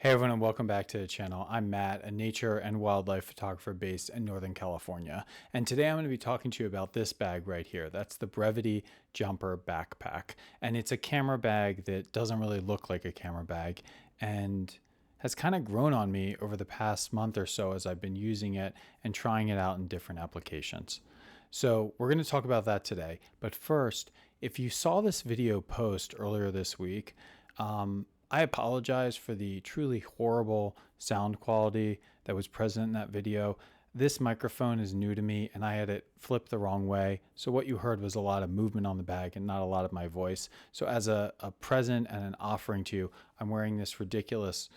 Hey everyone, and welcome back to the channel. I'm Matt, a nature and wildlife photographer based in Northern California. And today I'm going to be talking to you about this bag right here. That's the Brevite Jumper Backpack. And it's a camera bag that doesn't really look like a camera bag and has kind of grown on me over the past month or so as I've been using it and trying it out in different applications. So we're going to talk about that today. But first, if you saw this video post earlier this week, I apologize for the truly horrible sound quality that was present in that video. This microphone is new to me and I had it flipped the wrong way. So what you heard was a lot of movement on the bag and not a lot of my voice. So as a present and an offering to you, I'm wearing this ridiculous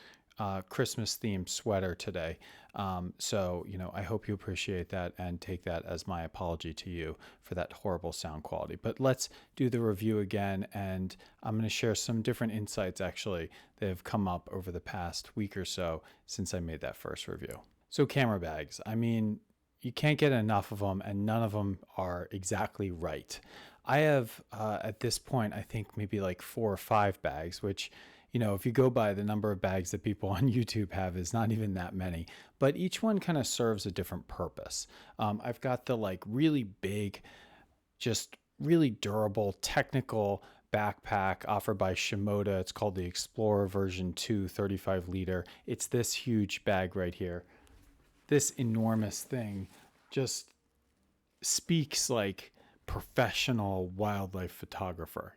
Christmas themed sweater today. I hope you appreciate that and take that as my apology to you for that horrible sound quality. But let's do the review again, and I'm going to share some different insights actually that have come up over the past week or so since I made that first review. So camera bags, I mean, you can't get enough of them and none of them are exactly right. I have at this point, I think maybe like 4 or 5 bags, which if you go by the number of bags that people on YouTube have is not even that many, but each one kind of serves a different purpose. I've got the like really big, just really durable, technical backpack offered by Shimoda. It's called the Explorer version 2 35 liter. It's this huge bag right here. This enormous thing just speaks like professional wildlife photographer,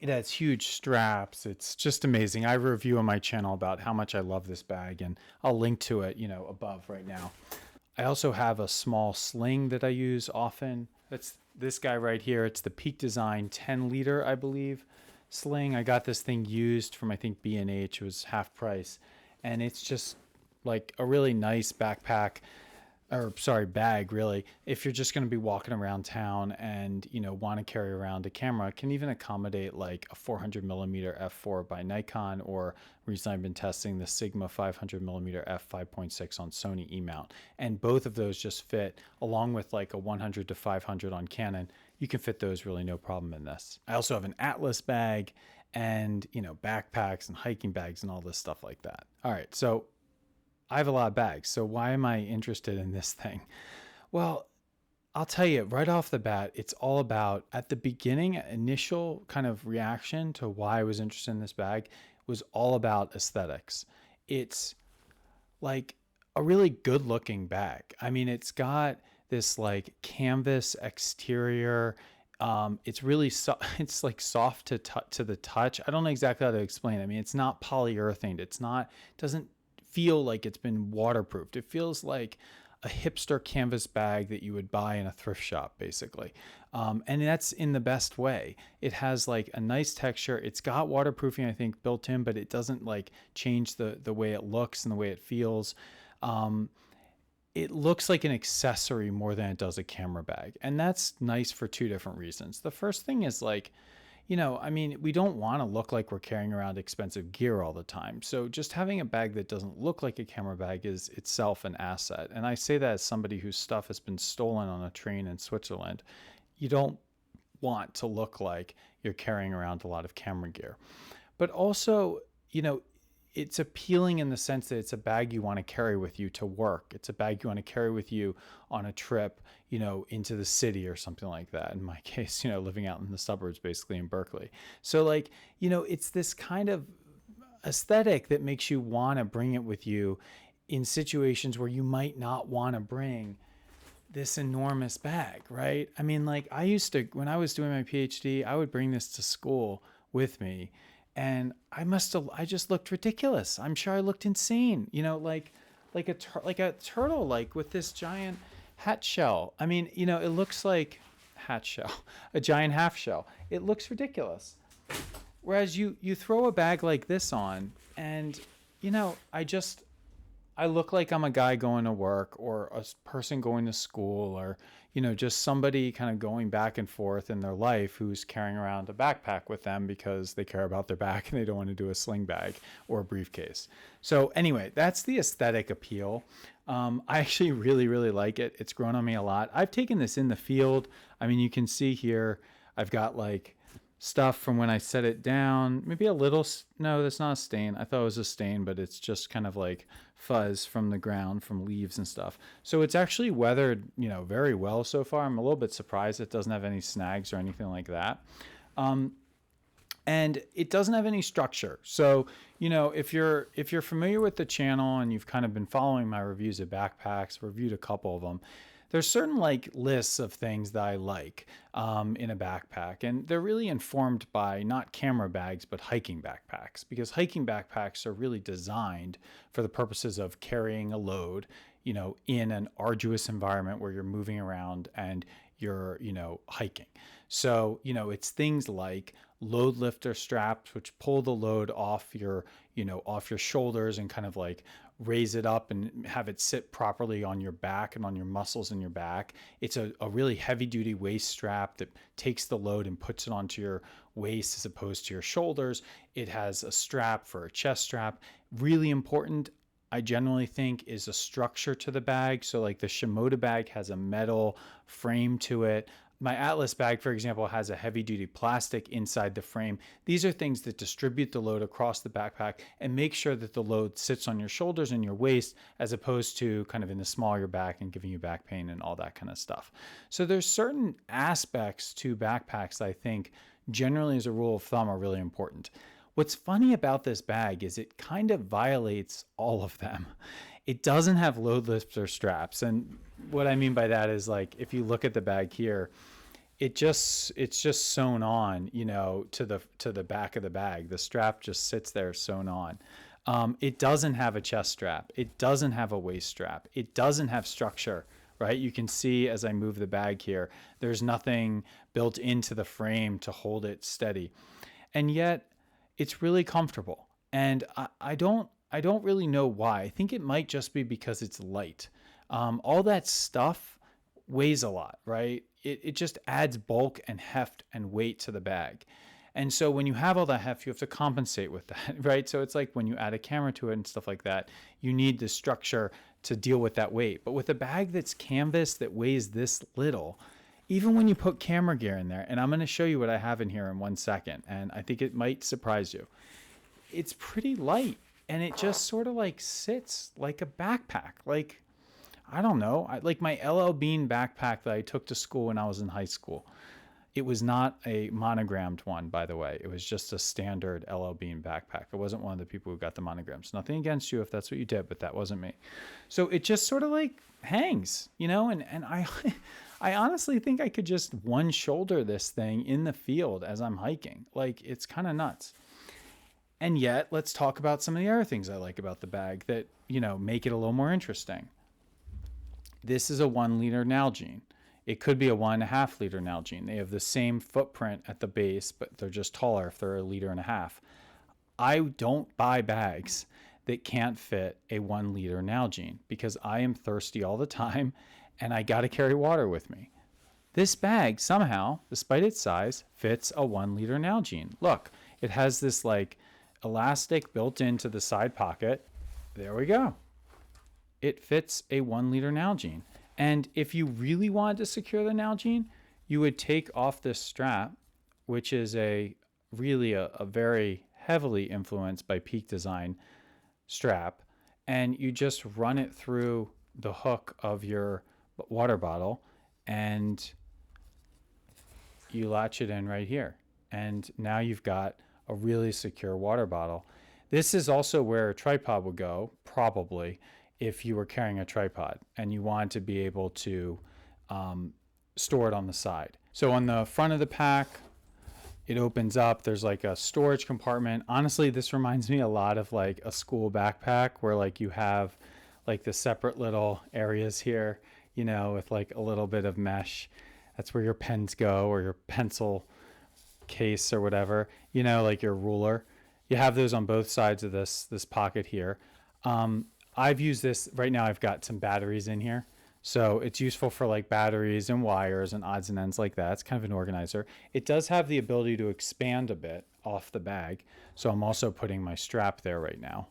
It has huge straps. It's just amazing. I have a review on my channel about how much I love this bag, and I'll link to it, above right now. I also have a small sling that I use often. That's this guy right here. It's the Peak Design 10 liter, I believe, sling. I got this thing used from, I think, B&H. It was half price. And it's just like a really nice bag really, if you're just going to be walking around town and want to carry around a camera. It can even accommodate like a 400mm f4 by Nikon, or recently I've been testing the Sigma 500mm f5.6 on Sony E-mount, and both of those just fit, along with like a 100 to 500 on Canon. You can fit those really no problem in this. I also have an Atlas bag and backpacks and hiking bags and all this stuff like that. All right, so I have a lot of bags, so why am I interested in this thing? Well, I'll tell you right off the bat, it's all about, at the beginning, initial kind of reaction to why I was interested in this bag was all about aesthetics. It's like a really good looking bag. I mean, it's got this like canvas exterior. It's really it's like soft to the touch. I don't know exactly how to explain it. I mean, it's not polyurethane. It doesn't feel like it's been waterproofed. It feels like a hipster canvas bag that you would buy in a thrift shop, basically. And that's in the best way. It has like a nice texture. It's got waterproofing, I think, built in, but it doesn't like change the way it looks and the way it feels. It looks like an accessory more than it does a camera bag. And that's nice for 2 different reasons. The first thing is like, we don't want to look like we're carrying around expensive gear all the time. So just having a bag that doesn't look like a camera bag is itself an asset. And I say that as somebody whose stuff has been stolen on a train in Switzerland. You don't want to look like you're carrying around a lot of camera gear. But also, it's appealing in the sense that it's a bag you want to carry with you to work. It's a bag you want to carry with you on a trip, into the city or something like that. In my case, living out in the suburbs, basically in Berkeley. So like, it's this kind of aesthetic that makes you want to bring it with you in situations where you might not want to bring this enormous bag, right? I mean, like when I was doing my PhD, I would bring this to school with me. And I just looked ridiculous. I'm sure I looked insane, like a turtle, like with this giant hat shell. I mean, it looks like hat shell, a giant half shell. It looks ridiculous. Whereas you throw a bag like this on and, I look like I'm a guy going to work or a person going to school, or, just somebody kind of going back and forth in their life who's carrying around a backpack with them because they care about their back and they don't want to do a sling bag or a briefcase. So anyway, that's the aesthetic appeal. I actually really, really like it. It's grown on me a lot. I've taken this in the field. I mean, you can see here, I've got like stuff from when I set it down. Maybe a little, no, that's not a stain. I thought it was a stain, but it's just kind of like fuzz from the ground, from leaves and stuff. So it's actually weathered, very well so far. I'm a little bit surprised it doesn't have any snags or anything like that. And it doesn't have any structure. So, if you're familiar with the channel and you've kind of been following my reviews of backpacks, reviewed a couple of them, there's certain like lists of things that I like in a backpack, and they're really informed by not camera bags but hiking backpacks, because hiking backpacks are really designed for the purposes of carrying a load, in an arduous environment where you're moving around and you're, hiking. So, it's things like load lifter straps, which pull the load off your, off your shoulders and kind of like raise it up and have it sit properly on your back and on your muscles in your back. It's a really heavy duty waist strap that takes the load and puts it onto your waist as opposed to your shoulders. It has a strap for a chest strap. Really important, I generally think, is a structure to the bag. So like the Shimoda bag has a metal frame to it. My Atlas bag, for example, has a heavy duty plastic inside the frame. These are things that distribute the load across the backpack and make sure that the load sits on your shoulders and your waist, as opposed to kind of in the small of your back and giving you back pain and all that kind of stuff. So there's certain aspects to backpacks that I think generally as a rule of thumb are really important. What's funny about this bag is it kind of violates all of them. It doesn't have load lifter straps. And what I mean by that is, like, if you look at the bag here, it's just sewn on, to the back of the bag. The strap just sits there sewn on. It doesn't have a chest strap. It doesn't have a waist strap. It doesn't have structure, right? You can see as I move the bag here, there's nothing built into the frame to hold it steady. And yet it's really comfortable. And I don't really know why. I think it might just be because it's light. All that stuff weighs a lot, right? It just adds bulk and heft and weight to the bag. And so when you have all that heft, you have to compensate with that, right? So it's like when you add a camera to it and stuff like that, you need the structure to deal with that weight. But with a bag that's canvas that weighs this little, even when you put camera gear in there, and I'm going to show you what I have in here in 1 second, and I think it might surprise you. It's pretty light, and it just sort of like sits like a backpack. Like, I don't know, like my LL Bean backpack that I took to school when I was in high school. It was not a monogrammed one, by the way. It was just a standard LL Bean backpack. I wasn't one of the people who got the monograms. Nothing against you if that's what you did, but that wasn't me. So it just sort of like hangs, and I I honestly think I could just one shoulder this thing in the field as I'm hiking. Like, it's kind of nuts. And yet, let's talk about some of the other things I like about the bag that, make it a little more interesting. This is a 1 liter Nalgene. It could be a 1.5 liter Nalgene. They have the same footprint at the base, but they're just taller if they're a 1.5 liters. I don't buy bags that can't fit a 1 liter Nalgene because I am thirsty all the time and I got to carry water with me. This bag somehow, despite its size, fits a 1 liter Nalgene. Look, it has this like elastic built into the side pocket. There we go. It fits a 1 liter Nalgene. And if you really wanted to secure the Nalgene, you would take off this strap, which is really a very heavily influenced by Peak Design strap, and you just run it through the hook of your water bottle and you latch it in right here. And now you've got a really secure water bottle. This is also where a tripod would go, probably, if you were carrying a tripod and you wanted to be able to store it on the side. So on the front of the pack, it opens up. There's like a storage compartment. Honestly, this reminds me a lot of like a school backpack where like you have like the separate little areas here, with like a little bit of mesh. That's where your pens go, or your pencil case or whatever, like your ruler. You have those on both sides of this pocket here. I've used this right now. I've got some batteries in here. So it's useful for like batteries and wires and odds and ends like that. It's kind of an organizer. It does have the ability to expand a bit off the bag. So I'm also putting my strap there right now.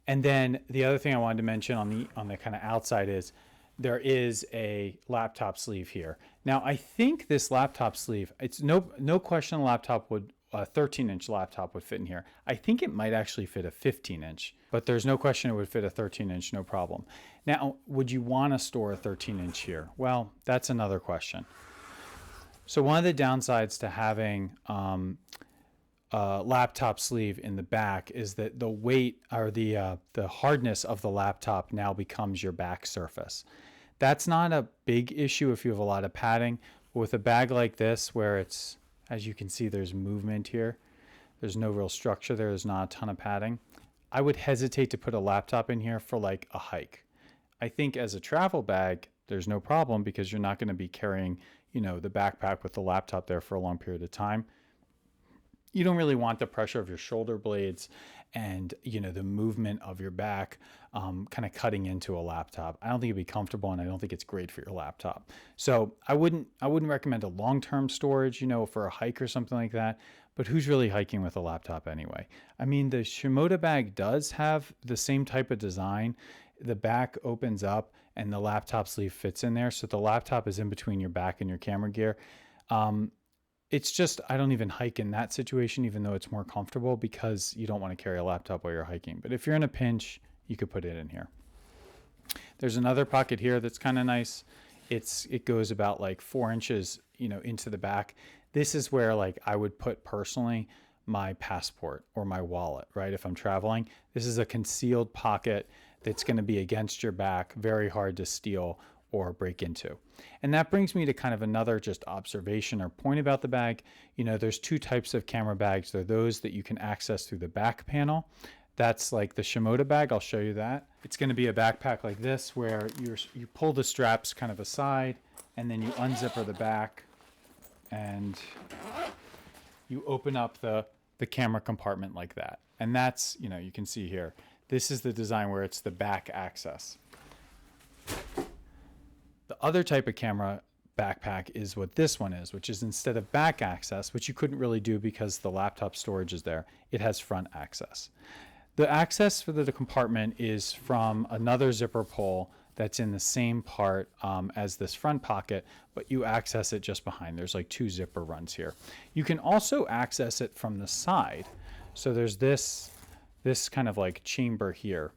And then the other thing I wanted to mention on the kind of outside is there is a laptop sleeve here. Now, I think this laptop sleeve, it's no question a laptop would, a 13-inch laptop would fit in here. I think it might actually fit a 15-inch, but there's no question it would fit a 13-inch, no problem. Now, would you want to store a 13-inch here? Well, that's another question. So one of the downsides to having laptop sleeve in the back is that the weight or the hardness of the laptop now becomes your back surface. That's not a big issue if you have a lot of padding. But with a bag like this, where it's, as you can see, there's movement here. There's no real structure there. There's not a ton of padding. I would hesitate to put a laptop in here for like a hike. I think as a travel bag, there's no problem because you're not going to be carrying, you know, the backpack with the laptop there for a long period of time. You don't really want the pressure of your shoulder blades and, you know, the movement of your back kind of cutting into a laptop. I don't think it'd be comfortable, and I don't think it's great for your laptop. So I wouldn't recommend a long-term storage, you know, for a hike or something like that. But who's really hiking with a laptop anyway? I mean, the Shimoda bag does have the same type of design. The back opens up and the laptop sleeve fits in there. So the laptop is in between your back and your camera gear. It's just, I don't even hike in that situation, even though it's more comfortable, because you don't want to carry a laptop while you're hiking. But if you're in a pinch, you could put it in here. There's another pocket here that's kind of nice. It goes about like 4 inches, you know, into the back. This is where like I would put personally my passport or my wallet, right? If I'm traveling, this is a concealed pocket that's going to be against your back, very hard to steal or break into. And that brings me to kind of another just observation or point about the bag. You know, there's two types of camera bags. There are those that you can access through the back panel. That's like the Shimoda bag. I'll show you that. It's going to be a backpack like this where you pull the straps kind of aside and then you unzipper the back and you open up the camera compartment like that. And that's, you know, you can see here, this is the design where it's the back access. The other type of camera backpack is what this one is, which is instead of back access, which you couldn't really do because the laptop storage is there, it has front access. The access for the compartment is from another zipper pull that's in the same part as this front pocket, but you access it just behind. There's like 2 zipper runs here. You can also access it from the side. So there's this kind of like chamber here.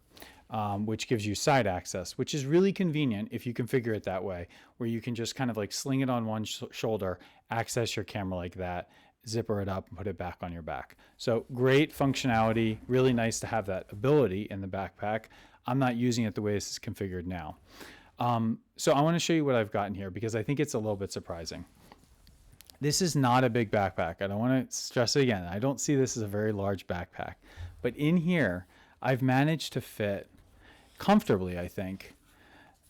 Which gives you side access, which is really convenient if you configure it that way, where you can just kind of like sling it on one shoulder, access your camera like that, zipper it up and put it back on your back. So great functionality, really nice to have that ability in the backpack. I'm not using it the way this is configured now. So I want to show you what I've got in here because I think it's a little bit surprising. This is not a big backpack. I don't want to stress it again. I don't see this as a very large backpack, but in here, I've managed to fit comfortably, I think,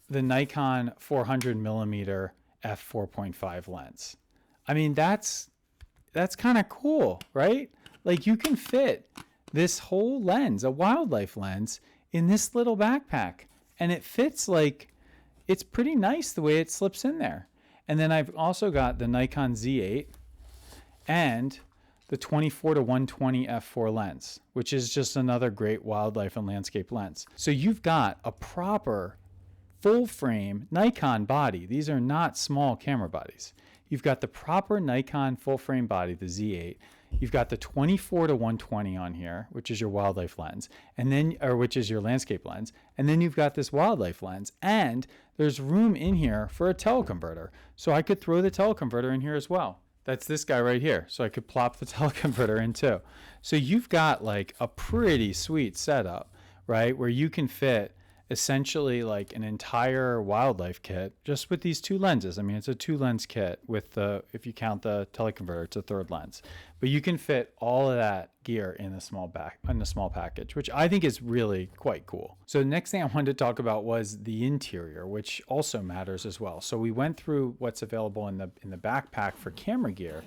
the Nikon 400mm f4.5 lens. I mean, that's kind of cool, right? Like you can fit this whole lens, a wildlife lens, in this little backpack, and it fits like, it's pretty nice the way it slips in there. And then I've also got the Nikon Z8 and the 24-120 f4 lens, which is just another great wildlife and landscape lens. So you've got a proper full frame Nikon body. These are not small camera bodies. You've got the proper Nikon full frame body, the Z8. You've got the 24-120 on here, which is your wildlife lens, and then, or which is your landscape lens. And then you've got this wildlife lens, and there's room in here for a teleconverter. So I could throw the teleconverter in here as well. That's this guy right here. So I could plop the teleconverter in too. So you've got like a pretty sweet setup, right? Where you can fit essentially like an entire wildlife kit just with these 2 lenses. I mean, it's a 2 lens kit with the, if you count the teleconverter, it's a 3rd lens. But you can fit all of that gear in a small package, which I think is really quite cool. So the next thing I wanted to talk about was the interior, which also matters as well. So we went through what's available in the backpack for camera gear,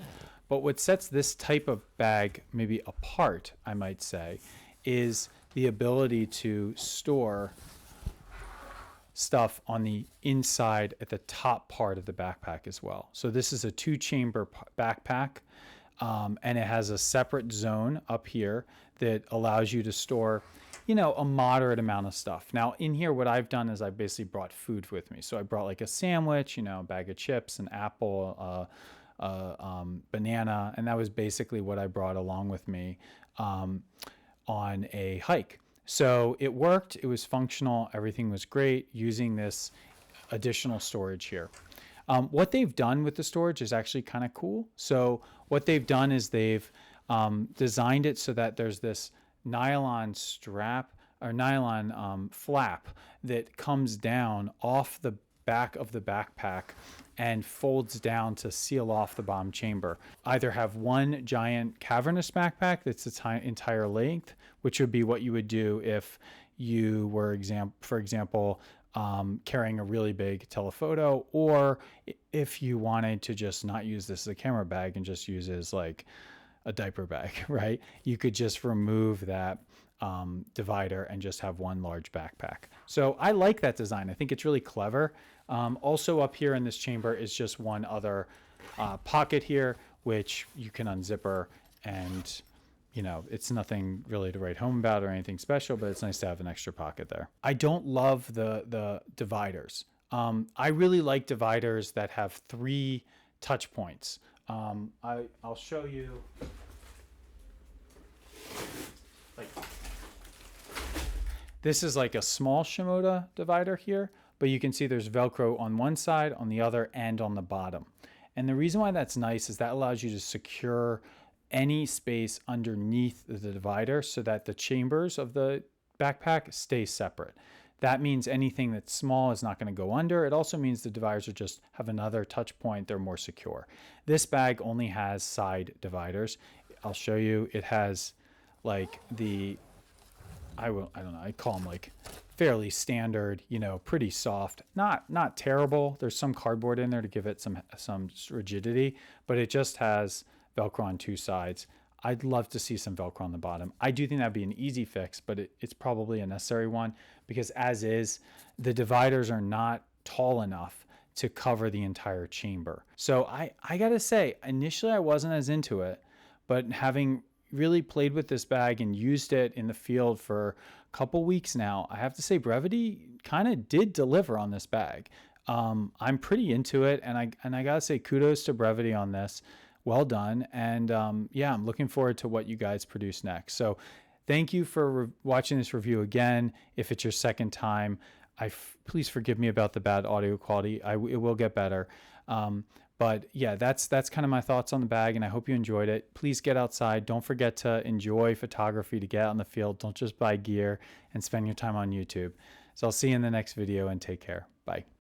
but what sets this type of bag maybe apart, I might say, is the ability to store stuff on the inside at the top part of the backpack as well. So this is a 2-chamber backpack, and it has a separate zone up here that allows you to store a moderate amount of stuff. Now in here, what I've done is I basically brought food with me. So I brought like a sandwich, a bag of chips, an apple, banana, and that was basically what I brought along with me on a hike. So it worked, it was functional, everything was great using this additional storage here. What they've done with the storage is actually kind of cool. So what they've done is they've designed it so that there's this nylon strap or nylon flap that comes down off the back of the backpack and folds down to seal off the bottom chamber. Either have one giant cavernous backpack that's its entire length, which would be what you would do if you were, for example, carrying a really big telephoto, or if you wanted to just not use this as a camera bag and just use it as like a diaper bag, right? You could just remove that divider and just have one large backpack. So I like that design. I think it's really clever. Also up here in this chamber is just one other pocket here, which you can unzipper, and it's nothing really to write home about or anything special, but it's nice to have an extra pocket there. I don't love the dividers. I really like dividers that have 3 touch points. I'll show you. Like, this is like a small Shimoda divider here, but you can see there's Velcro on one side, on the other, and on the bottom. And the reason why that's nice is that allows you to secure any space underneath the divider so that the chambers of the backpack stay separate. That means anything that's small is not going to go under. It also means the dividers are just have another touch point. They're more secure. This bag only has side dividers. I'll show you. It has like I don't know, I call them like fairly standard, pretty soft, not terrible. There's some cardboard in there to give it some rigidity, but it just has Velcro on 2 sides. I'd love to see some Velcro on the bottom. I do think that'd be an easy fix, but it's probably a necessary one, because as is, the dividers are not tall enough to cover the entire chamber. So I gotta say, initially I wasn't as into it, but having really played with this bag and used it in the field for a couple weeks now, I have to say Brevite kind of did deliver on this bag. I'm pretty into it, and I gotta say kudos to Brevite on this. Well done. And yeah, I'm looking forward to what you guys produce next. So thank you for watching this review again. If it's your second time, please forgive me about the bad audio quality. It will get better. But yeah, that's kind of my thoughts on the bag, and I hope you enjoyed it. Please get outside. Don't forget to enjoy photography, to get out in the field. Don't just buy gear and spend your time on YouTube. So I'll see you in the next video, and take care. Bye.